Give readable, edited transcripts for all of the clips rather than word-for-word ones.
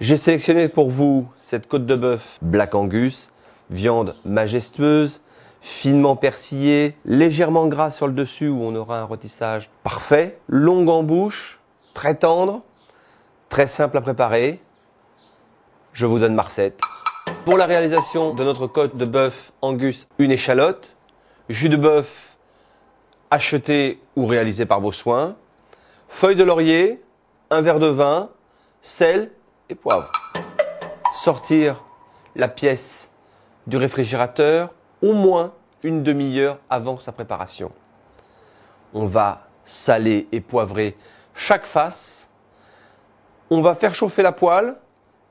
J'ai sélectionné pour vous cette côte de bœuf Black Angus, viande majestueuse, finement persillée, légèrement grasse sur le dessus où on aura un rôtissage parfait, longue en bouche, très tendre, très simple à préparer. Je vous donne ma recette. Pour la réalisation de notre côte de bœuf Angus, une échalote, jus de bœuf acheté ou réalisé par vos soins, feuilles de laurier, un verre de vin, sel et poivre. Sortir la pièce du réfrigérateur au moins une demi-heure avant sa préparation. On va saler et poivrer chaque face. On va faire chauffer la poêle,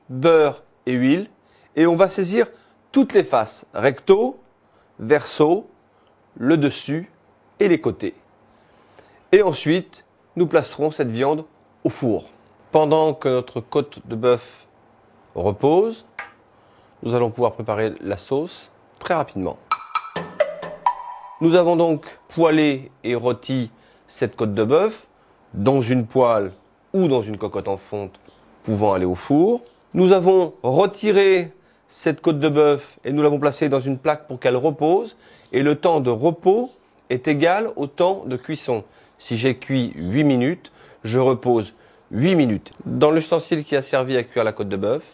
beurre et huile, et on va saisir toutes les faces, recto, verso, le dessus et les côtés. Et ensuite, nous placerons cette viande au four. Pendant que notre côte de bœuf repose, nous allons pouvoir préparer la sauce très rapidement. Nous avons donc poêlé et rôti cette côte de bœuf dans une poêle ou dans une cocotte en fonte pouvant aller au four. Nous avons retiré cette côte de bœuf et nous l'avons placée dans une plaque pour qu'elle repose. Et le temps de repos est égal au temps de cuisson. Si j'ai cuit 8 minutes, je repose 8 minutes. Dans l'ustensile qui a servi à cuire la côte de bœuf,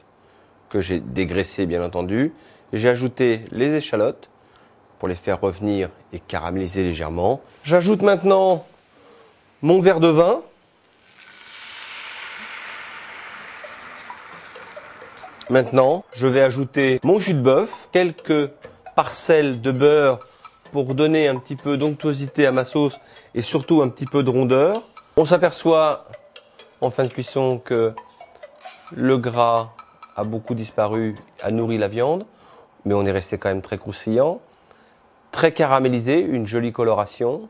que j'ai dégraissé bien entendu, j'ai ajouté les échalotes pour les faire revenir et caraméliser légèrement. J'ajoute maintenant mon verre de vin. Maintenant, je vais ajouter mon jus de bœuf, quelques parcelles de beurre pour donner un petit peu d'onctuosité à ma sauce et surtout un petit peu de rondeur. On s'aperçoit en fin de cuisson que le gras a beaucoup disparu, a nourri la viande, mais on est resté quand même très croustillant, très caramélisé, une jolie coloration.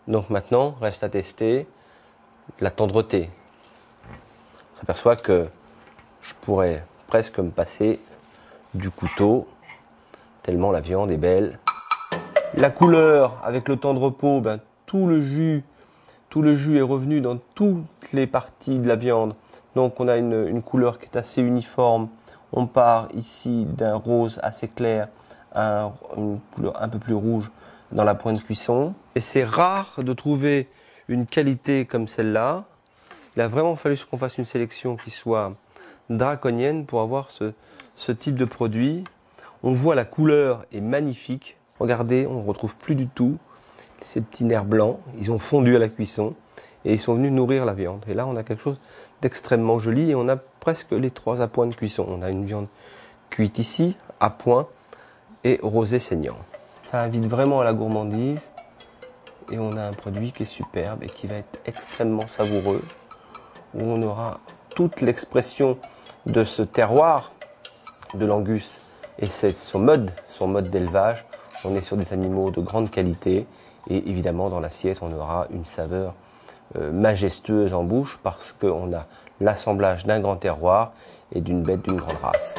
Donc maintenant, reste à tester la tendreté. On s'aperçoit que je pourrais presque me passer du couteau, tellement la viande est belle. La couleur, avec le temps de repos, tout le jus est revenu dans toutes les parties de la viande. Donc on a une couleur qui est assez uniforme. On part ici d'un rose assez clair à une couleur un peu plus rouge dans la pointe de cuisson. Et c'est rare de trouver une qualité comme celle-là. Il a vraiment fallu qu'on fasse une sélection qui soit draconienne pour avoir ce type de produit. On voit la couleur est magnifique. Regardez, on ne retrouve plus du tout ces petits nerfs blancs. Ils ont fondu à la cuisson et ils sont venus nourrir la viande. Et là, on a quelque chose d'extrêmement joli et on a presque les 3 à point de cuisson. On a une viande cuite ici, à point et rosé saignant. Ça invite vraiment à la gourmandise et on a un produit qui est superbe et qui va être extrêmement savoureux, où on aura toute l'expression de ce terroir de l'Angus et son mode d'élevage. On est sur des animaux de grande qualité et évidemment dans l'assiette on aura une saveur majestueuse en bouche parce qu'on a l'assemblage d'un grand terroir et d'une bête d'une grande race.